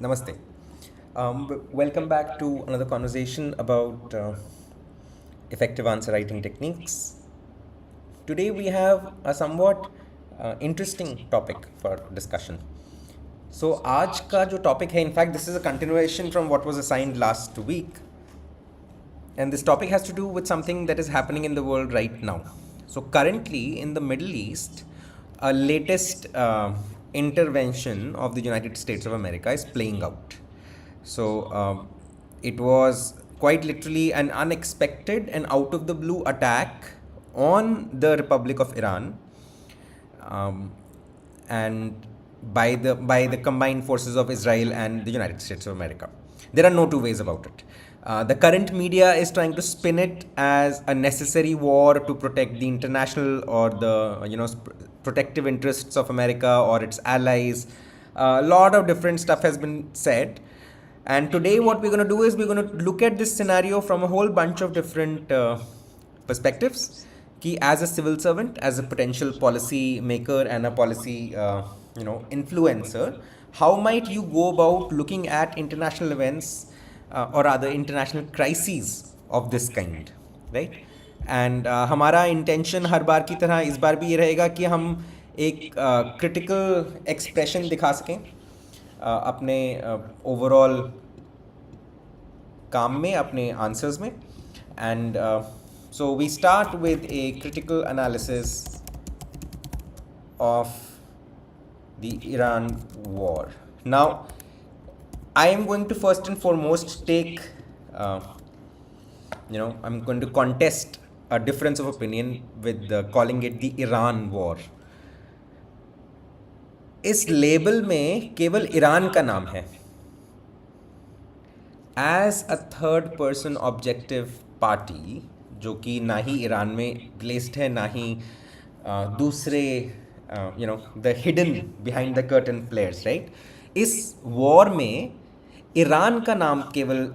Namaste. Welcome back to another conversation about effective answer writing techniques. Today we have a somewhat interesting topic for discussion. So आज का जो topic है, in fact, this is a continuation from what was assigned last week, and this topic has to do with something that is happening in the world right now. So currently in the Middle East, a latest intervention of the United States of America is playing out. So it was quite literally an unexpected and out of the blue attack on the Republic of Iran, um, and by the combined forces of Israel and the United States of America. There are no two ways about it. The current media is trying to spin it as a necessary war to protect the international or the protective interests of America or its allies. A lot of different stuff has been said, and today what we're going to do is we're going to look at this scenario from a whole bunch of different perspectives. Ki as a civil servant, as a potential policy maker and a policy influencer, how might you go about looking at international events or rather international crises of this kind, right? And हमारा intention हर बार की तरह इस बार भी ये रहेगा कि हम एक क्रिटिकल एक्सप्रेशन दिखा सकें अपने ओवरऑल काम में, अपने आंसर्स में. And so we start with a critical analysis of the Iran war. Now, I am going to first and foremost take, I'm going to contest a difference of opinion with calling it the Iran war. इस label में केवल Iran का नाम है. As a third person objective party, जो कि ना ही Iran में प्लेस्ड है, ना ही दूसरे the hidden behind the curtain players, right. इस वॉर में ईरान का नाम केवल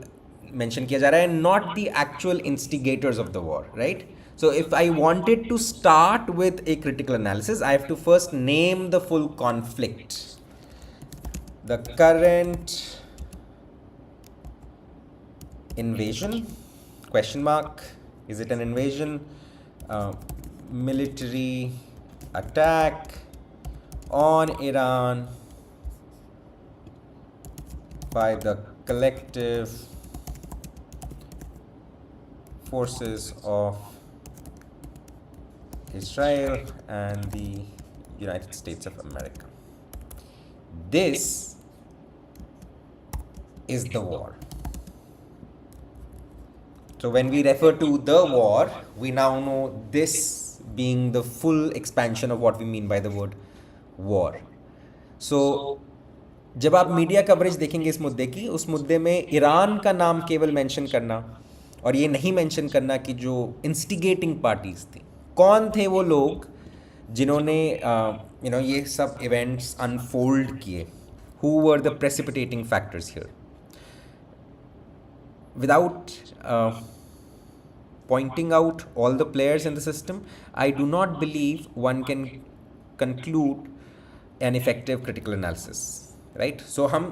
मेंशन किया जा रहा है, not the actual instigators of the war, right. So if I wanted to start with a critical analysis, I have to first name the full conflict. The current invasion, question mark, is it an invasion? Military attack on Iran by the collective forces of Israel and the United States of America. This is the war. So when we refer to the war, we now know this being the full expansion of what we mean by the word war. So जब आप media coverage देखेंगे इस मुद्दे की, उस मुद्दे में Iran का नाम केवल मेंशन करना और ये नहीं मेंशन करना कि जो इंस्टिगेटिंग पार्टीज थी, कौन थे वो लोग जिन्होंने ये सब इवेंट्स अनफोल्ड किए, who were the precipitating factors here. Without pointing out all the players in the system, I do not believe one can conclude an effective critical analysis, right? So हम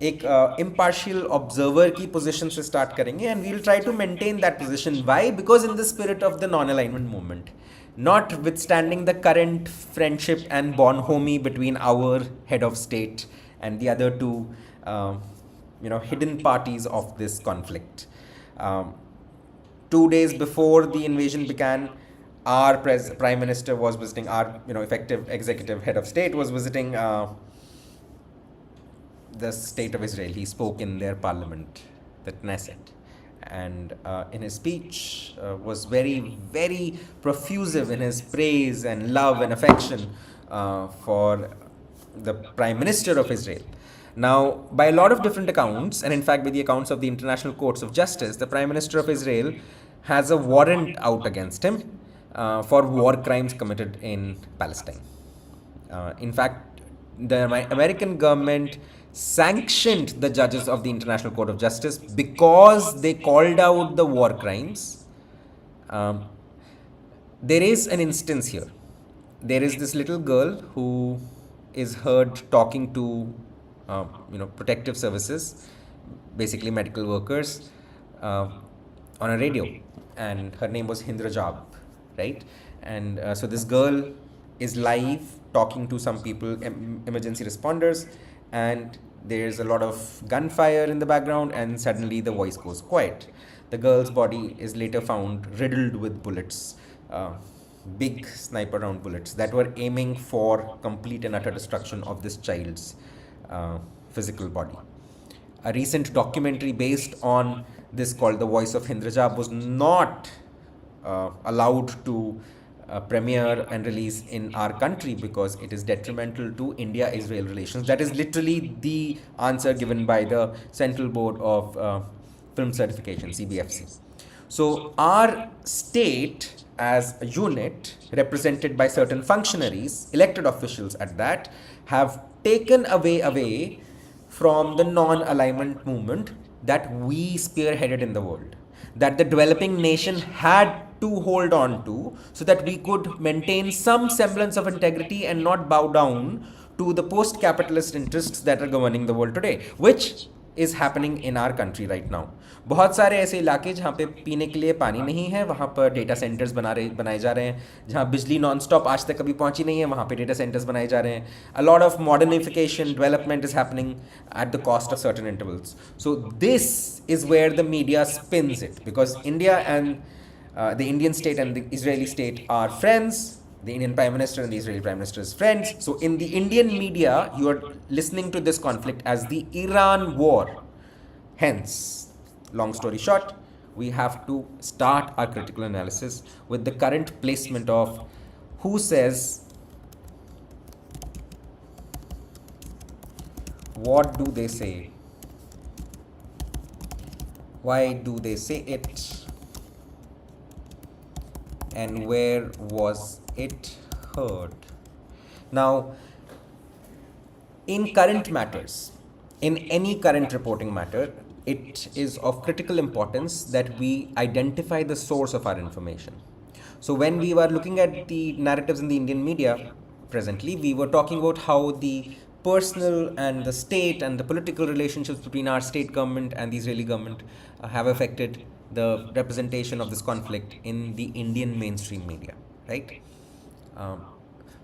एक impartial observer की position से start करेंगे, and we'll try to maintain that position. Why? Because in the spirit of the non-alignment movement, notwithstanding the current friendship and bonhomie between our head of state and the other two hidden parties of this conflict. 2 days before the invasion began, our prime minister was visiting, our effective executive head of state was visiting the state of Israel. He spoke in their parliament, the Knesset, and in his speech was very, very profusive in his praise and love and affection for the prime minister of Israel. Now, by a lot of different accounts, and in fact by the accounts of the international courts of justice, the prime minister of Israel has a warrant out against him for war crimes committed in Palestine. In fact, the American government sanctioned the judges of the International Court of Justice because they called out the war crimes. There is an instance here. There is this little girl who is heard talking to protective services, basically medical workers, uh, on a radio, and her name was Hindrajab, right? And so this girl is live talking to some people, emergency responders, and there's a lot of gunfire in the background, and suddenly the voice goes quiet. The girl's body is later found riddled with bullets, uh, big sniper round bullets that were aiming for complete and utter destruction of this child's physical body. A recent documentary based on this called The Voice of Hindrajab was not allowed to premiere and release in our country because it is detrimental to India-Israel relations. That is literally the answer given by the Central Board of Film Certification, CBFC. So our state as a unit represented by certain functionaries, elected officials at that, have taken away from the non-alignment movement that we spearheaded in the world, that the developing nation had to hold on to so that we could maintain some semblance of integrity and not bow down to the post-capitalist interests that are governing the world today, which is happening in our country right now. बहुत सारे ऐसे इलाके जहाँ पे पीने के लिए पानी नहीं है, वहाँ पर डेटा सेंटर्स बनाए जा रहे हैं. जहाँ बिजली नॉन स्टॉप आज तक कभी पहुँची नहीं है, वहाँ पे डेटा सेंटर्स बनाए जा रहे हैं. A lot of modernification, development is happening at the cost of certain intervals. So this is where the media spins it, because India and the Indian state and the Israeli state are friends. The Indian Prime Minister and the Israeli Prime Minister is friends. So in the Indian media, you are listening to this conflict as the Iran war. Hence, long story short, we have to start our critical analysis with the current placement of who says, what do they say, why do they say it, and where was it heard. Now, in current matters, in any current reporting matter, it is of critical importance that we identify the source of our information. So when we were looking at the narratives in the Indian media presently, we were talking about how the personal and the state and the political relationships between our state government and the Israeli government have affected the representation of this conflict in the Indian mainstream media, right?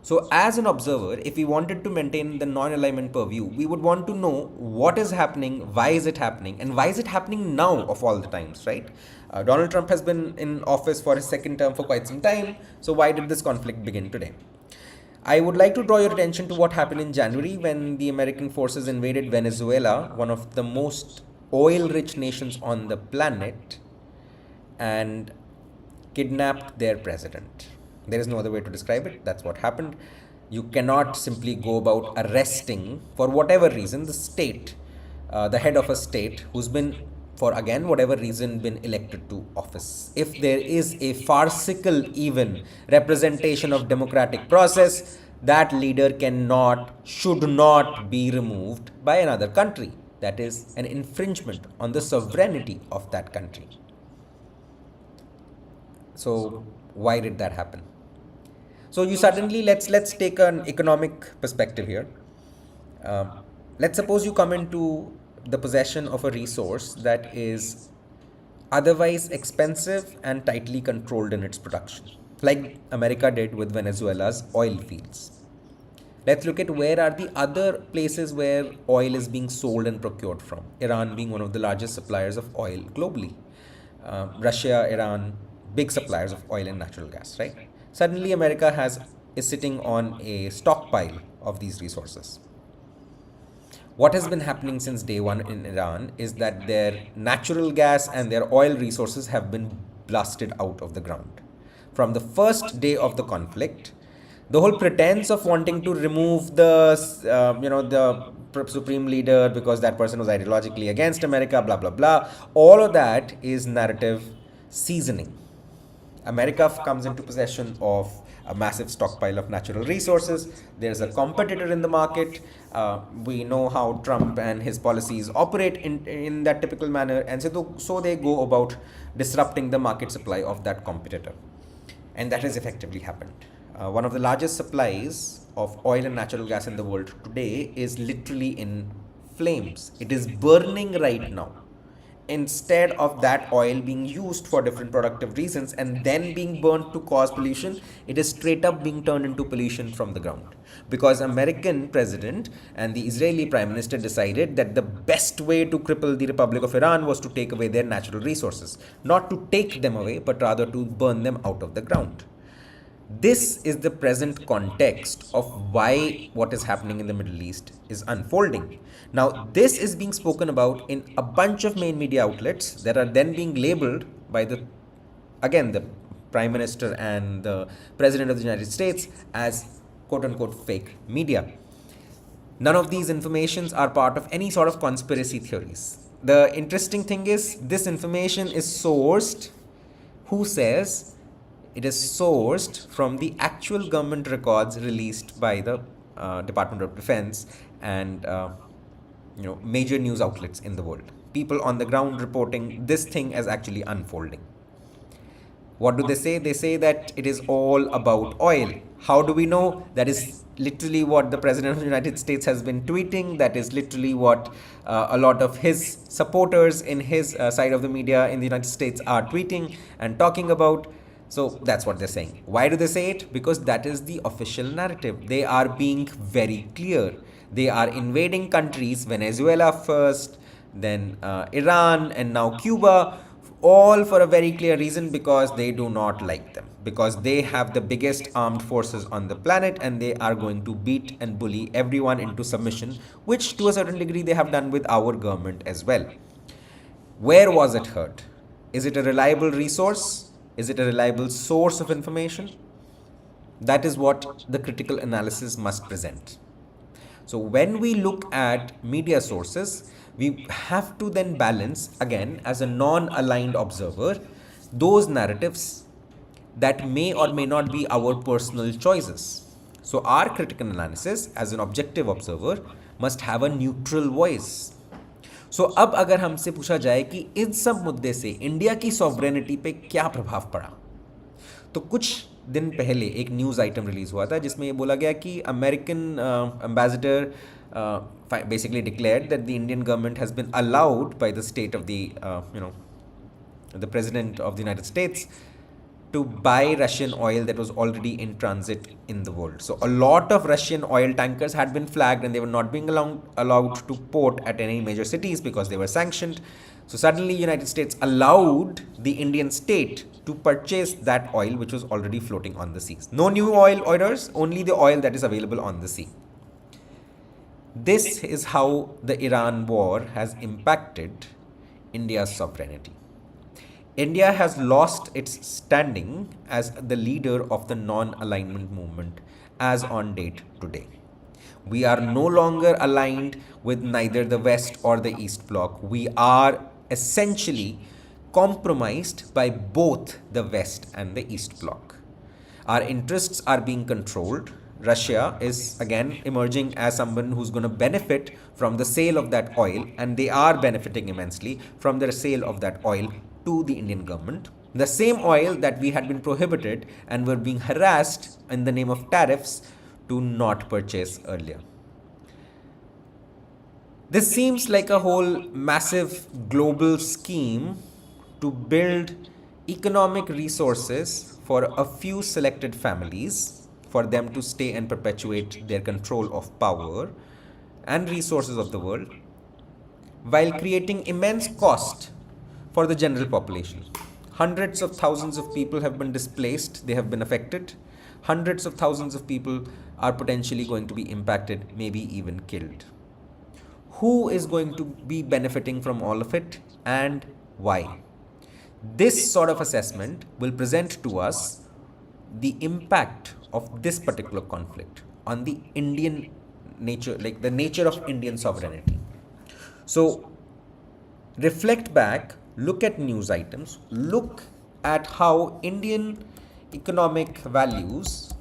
So as an observer, if we wanted to maintain the non-alignment purview, we would want to know what is happening, why is it happening, and why is it happening now of all the times, right? Donald Trump has been in office for his second term for quite some time, so why did this conflict begin today? I would like to draw your attention to what happened in January when the American forces invaded Venezuela, one of the most oil-rich nations on the planet, and kidnapped their president. There is no other way to describe it. That's what happened. You cannot simply go about arresting, for whatever reason, the state, the head of a state who's been, for again, whatever reason, been elected to office. If there is a farcical even representation of democratic process, that leader should not be removed by another country. That is an infringement on the sovereignty of that country. So why did that happen? So you suddenly, let's take an economic perspective here. Let's suppose you come into the possession of a resource that is otherwise expensive and tightly controlled in its production, like America did with Venezuela's oil fields. Let's look at where are the other places where oil is being sold and procured from. Iran being one of the largest suppliers of oil globally. Russia, Iran, big suppliers of oil and natural gas, right? Suddenly America is sitting on a stockpile of these resources. What has been happening since day one in Iran is that their natural gas and their oil resources have been blasted out of the ground. From the first day of the conflict, the whole pretense of wanting to remove the supreme leader because that person was ideologically against America, blah, blah, blah, all of that is narrative seasoning. America comes into possession of a massive stockpile of natural resources. There's a competitor in the market. We know how Trump and his policies operate in that typical manner. And so they go about disrupting the market supply of that competitor. And that has effectively happened. One of the largest supplies of oil and natural gas in the world today is literally in flames. It is burning right now. Instead of that oil being used for different productive reasons and then being burnt to cause pollution, it is straight up being turned into pollution from the ground, because American president and the Israeli prime minister decided that the best way to cripple the Republic of Iran was to take away their natural resources, not to take them away but rather to burn them out of the ground. This is the present context of why what is happening in the Middle East is unfolding. Now, this is being spoken about in a bunch of main media outlets that are then being labeled by the Prime Minister and the President of the United States as quote unquote fake media. None of these informations are part of any sort of conspiracy theories. The interesting thing is, this information is sourced. Who says? It is sourced from the actual government records released by the Department of Defense and major news outlets in the world. People on the ground reporting this thing as actually unfolding. What do they say? They say that it is all about oil. How do we know? That is literally what the President of the United States has been tweeting. That is literally what a lot of his supporters in his side of the media in the United States are tweeting and talking about. So that's what they're saying. Why do they say it? Because that is the official narrative. They are being very clear. They are invading countries, Venezuela first, then Iran, and now Cuba, all for a very clear reason, because they do not like them. Because they have the biggest armed forces on the planet and they are going to beat and bully everyone into submission, which to a certain degree they have done with our government as well. Where was it heard? Is it a reliable resource? Is it a reliable source of information? That is what the critical analysis must present. So when we look at media sources, we have to then balance, again, as a non-aligned observer, those narratives that may or may not be our personal choices. So our critical analysis as an objective observer must have a neutral voice. सो अब अगर हमसे पूछा जाए कि इन सब मुद्दे से India की सॉवरेनिटी पे क्या प्रभाव पड़ा, तो कुछ दिन पहले एक न्यूज़ आइटम रिलीज़ हुआ था जिसमें ये बोला गया कि American ambassador basically declared that the Indian government has been allowed by the state of the President of the United States to buy Russian oil that was already in transit in the world. So a lot of Russian oil tankers had been flagged and they were not being allowed to port at any major cities because they were sanctioned. So suddenly United States allowed the Indian state to purchase that oil which was already floating on the seas. No new oil orders, only the oil that is available on the sea. This is how the Iran war has impacted India's sovereignty. India has lost its standing as the leader of the non-alignment movement as on date today. We are no longer aligned with neither the West or the East Bloc. We are essentially compromised by both the West and the East Bloc. Our interests are being controlled. Russia is again emerging as someone who's going to benefit from the sale of that oil, and they are benefiting immensely from the sale of that oil to the Indian government. The same oil that we had been prohibited and were being harassed in the name of tariffs to not purchase earlier. This seems like a whole massive global scheme to build economic resources for a few selected families, for them to stay and perpetuate their control of power and resources of the world, while creating immense cost for the general population. Hundreds of thousands of people have been displaced, they have been affected. Hundreds of thousands of people are potentially going to be impacted, maybe even killed. Who is going to be benefiting from all of it and why? This sort of assessment will present to us the impact of this particular conflict on the Indian nature, like the nature of Indian sovereignty. So reflect back, look at news items, look at how Indian economic values.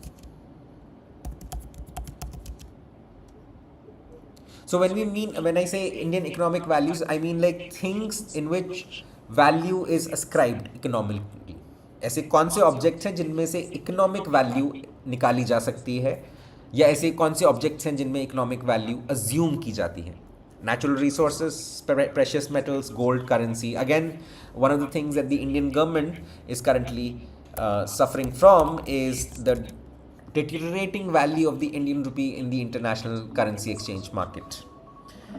So when I say Indian economic values, I mean like things in which value is ascribed economically. ऐसे कौन से objects हैं जिनमें से economic value निकाली जा सकती है, या ऐसे कौन से ऑब्जेक्ट्स हैं जिनमें इकोनॉमिक वैल्यू अज्यूम की जाती है. natural resources, precious metals, gold, currency. Again, one of the things that the Indian government is currently suffering from is the deteriorating value of the Indian rupee in the international currency exchange market.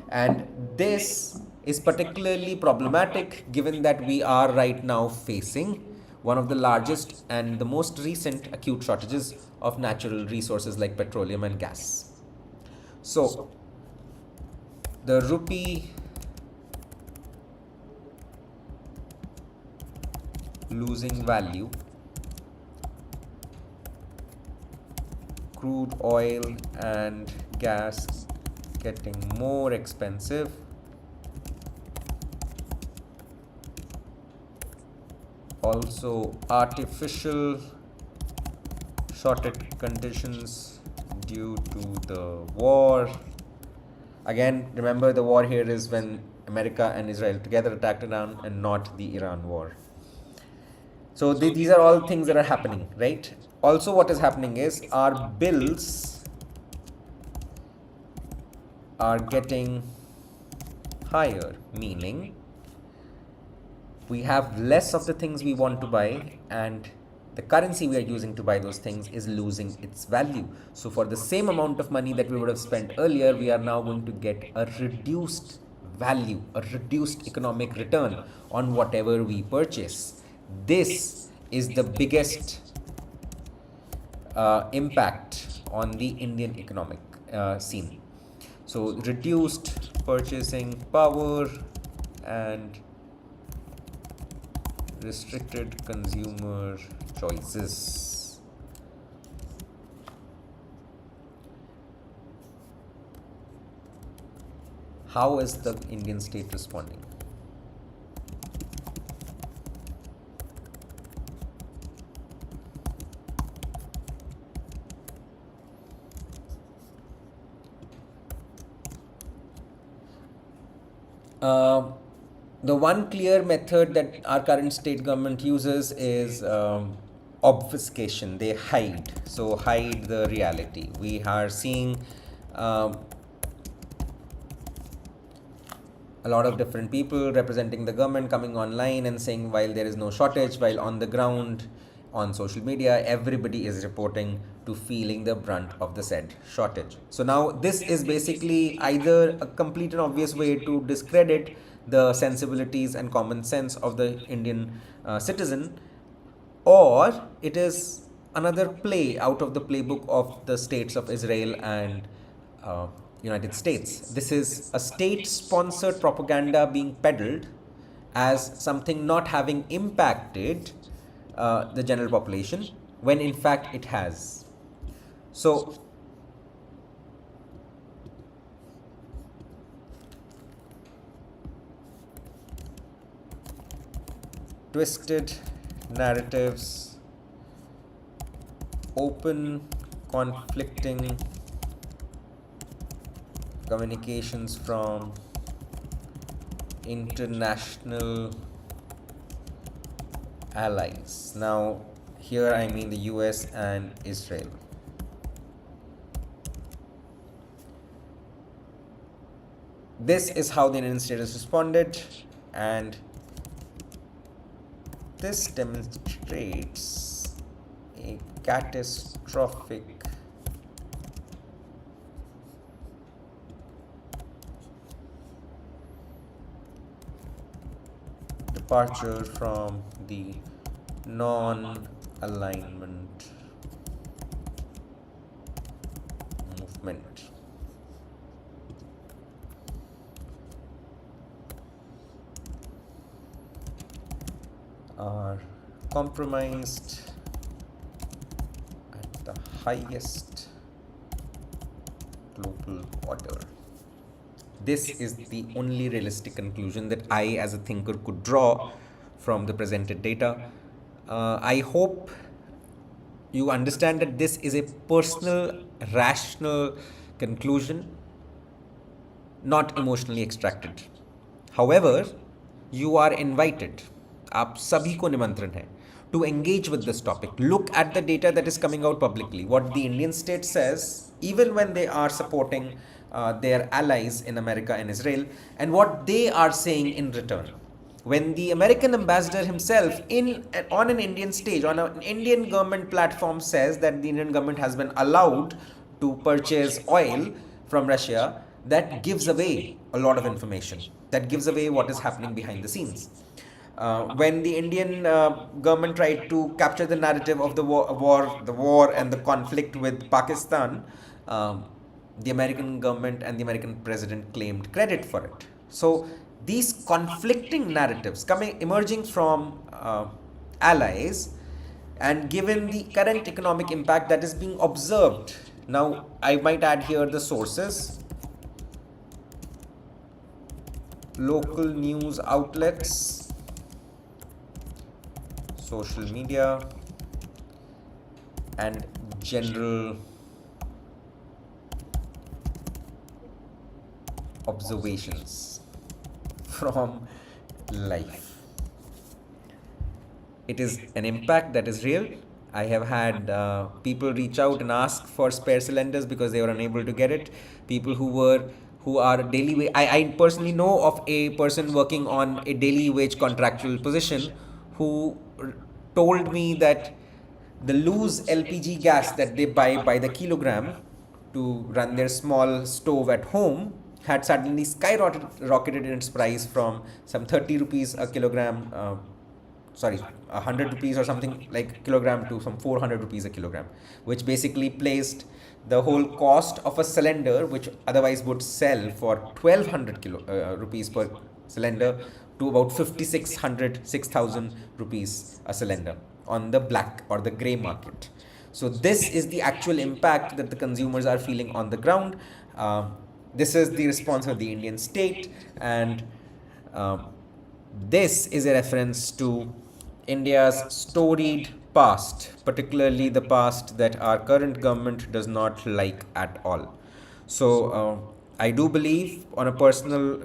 And this is particularly problematic given that we are right now facing one of the largest and the most recent acute shortages of natural resources like petroleum and gas. So, the rupee losing value, crude oil and gas getting more expensive, also artificial shortage conditions due to the war. Again, remember the war here is when America and Israel together attacked Iran and not the Iran war. So these are all things that are happening, right? Also what is happening is our bills are getting higher, meaning we have less of the things we want to buy and the currency we are using to buy those things is losing its value. So for the same amount of money that we would have spent earlier, we are now going to get a reduced value, a reduced economic return on whatever we purchase. This is the biggest impact on the Indian economic scene. So reduced purchasing power and restricted consumer choices. How is the Indian state responding? The one clear method that our current state government uses is obfuscation. They hide. So hide the reality. We are seeing a lot of different people representing the government coming online and saying while there is no shortage, while on the ground, on social media, everybody is reporting to feeling the brunt of the said shortage. So now this is basically either a complete and obvious way to discredit the sensibilities and common sense of the Indian citizen, or it is another play out of the playbook of the states of Israel and United States. This is a state-sponsored propaganda being peddled as something not having impacted the general population, when in fact it has. So twisted narratives, open conflicting communications from international allies. Now, here I mean the US and Israel. This is how the United States responded, and this demonstrates a catastrophic departure from the non-alignment movement. Are compromised at the highest global order. This is the only realistic conclusion that I, as a thinker, could draw from the presented data. I hope you understand that this is a personal, rational conclusion, not emotionally extracted. However, you are invited, आप सभी को निमंत्रण है, to engage with this topic. Look at the data that is coming out publicly. What the Indian state says, even when they are supporting their allies in America and Israel, and what they are saying in return. When the American ambassador himself, on an Indian stage, on an Indian government platform, says that the Indian government has been allowed to purchase oil from Russia, that gives away a lot of information. That gives away what is happening behind the scenes. When the Indian government tried to capture the narrative of the war and the conflict with Pakistan, the American government and the American president claimed credit for it. So these conflicting narratives emerging from allies, and given the current economic impact that is being observed. Now, I might add here the sources: local news outlets, social media, and general observations from life. It is an impact that is real. I have had people reach out and ask for spare cylinders because they were unable to get it. People who are daily I personally know of a person working on a daily wage contractual position who told me that the loose LPG gas that they buy by the kilogram to run their small stove at home had suddenly skyrocketed in its price from some 30 rupees a kilogram, 100 rupees or something like kilogram, to some 400 rupees a kilogram, which basically placed the whole cost of a cylinder, which otherwise would sell for 1200 rupees per cylinder, to about 5600, 6000 rupees a cylinder on the black or the gray market. So this is the actual impact that the consumers are feeling on the ground. This is the response of the Indian state, and this is a reference to India's storied past, particularly the past that our current government does not like at all. So I do believe, on a personal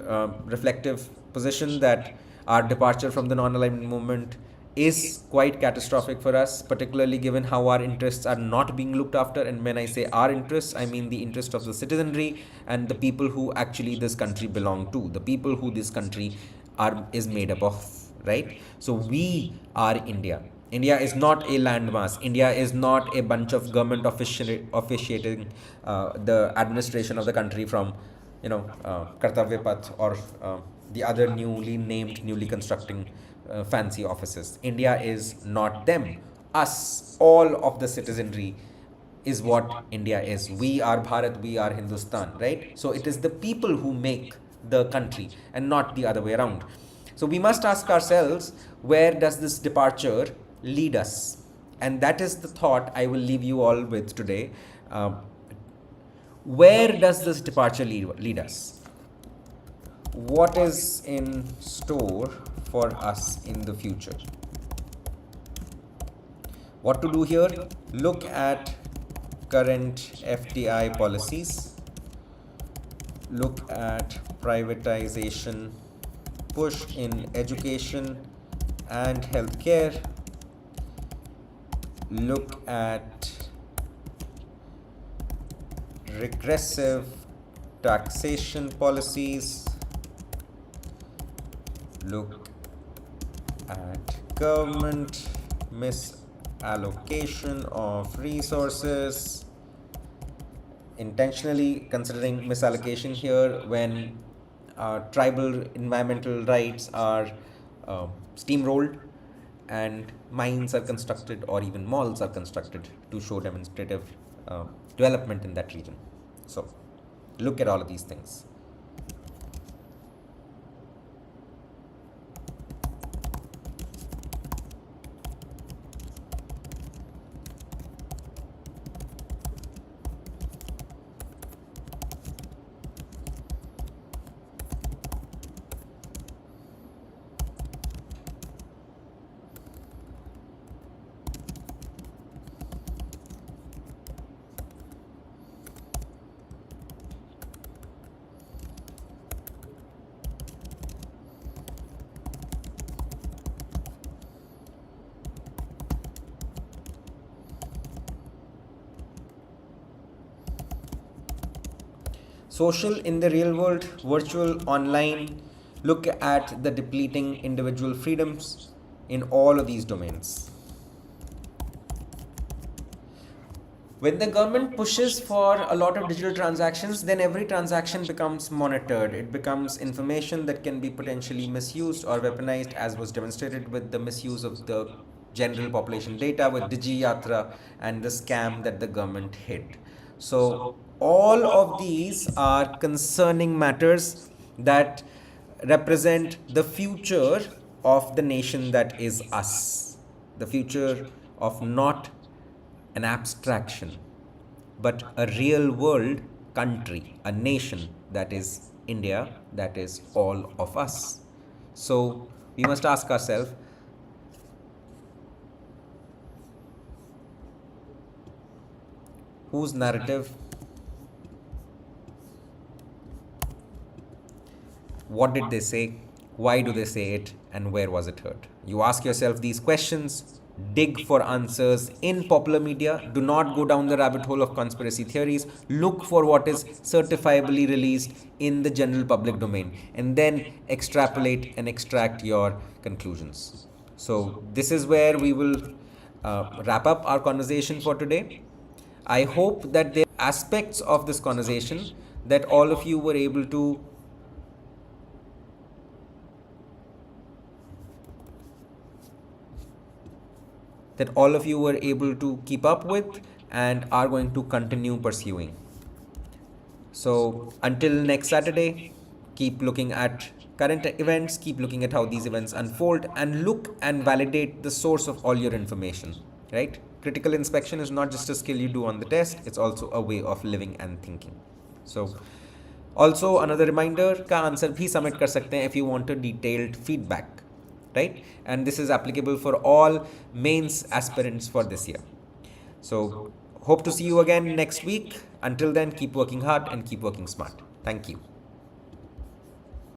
reflective position, that our departure from the non-alignment movement is quite catastrophic for us, particularly given how our interests are not being looked after. And when I say our interests, I mean the interest of the citizenry and the people who actually this country belong to, the people who this country is made up of, right? So we are India. India is not a landmass. India is not a bunch of government officiating the administration of the country from, Kartavya Path or the other newly constructing fancy offices. India is not them. Us, all of the citizenry, is what India is. We are Bharat, we are Hindustan, right? So it is the people who make the country and not the other way around. So we must ask ourselves, where does this departure lead us? And that is the thought I will leave you all with today. Where does this departure lead us? What is in store for us in the future? What to do here? Look at current FDI policies. Look at privatization push in education and healthcare. Look at regressive taxation policies. Look at government misallocation of resources. Intentionally considering misallocation here when tribal environmental rights are steamrolled and mines are constructed or even malls are constructed to show demonstrative development in that region. So look at all of these things. Social in the real world, virtual, online. Look at the depleting individual freedoms in all of these domains. When the government pushes for a lot of digital transactions, then every transaction becomes monitored. It becomes information that can be potentially misused or weaponized, as was demonstrated with the misuse of the general population data with Digi Yatra and the scam that the government hid. So, all of these are concerning matters that represent the future of the nation that is us, the future of not an abstraction, but a real world country, a nation that is India, that is all of us. So we must ask ourselves, whose narrative, what did they say, why do they say it, and where was it heard? You ask yourself these questions, dig for answers in popular media. Do not go down the rabbit hole of conspiracy theories. Look for what is certifiably released in the general public domain, and then extrapolate and extract your conclusions. So, this is where we will wrap up our conversation for today. I hope that there are aspects of this conversation that all of you were able to keep up with and are going to continue pursuing. So until next Saturday, keep looking at current events, keep looking at how these events unfold, and look and validate the source of all your information, right? Critical inspection is not just a skill you do on the test, it's also a way of living and thinking. So also another reminder, का answer भी submit कर सकते हैं if you want a detailed feedback, right? And this is applicable for all mains aspirants for this year. So hope to see you again next week. Until then, keep working hard and keep working smart. Thank you.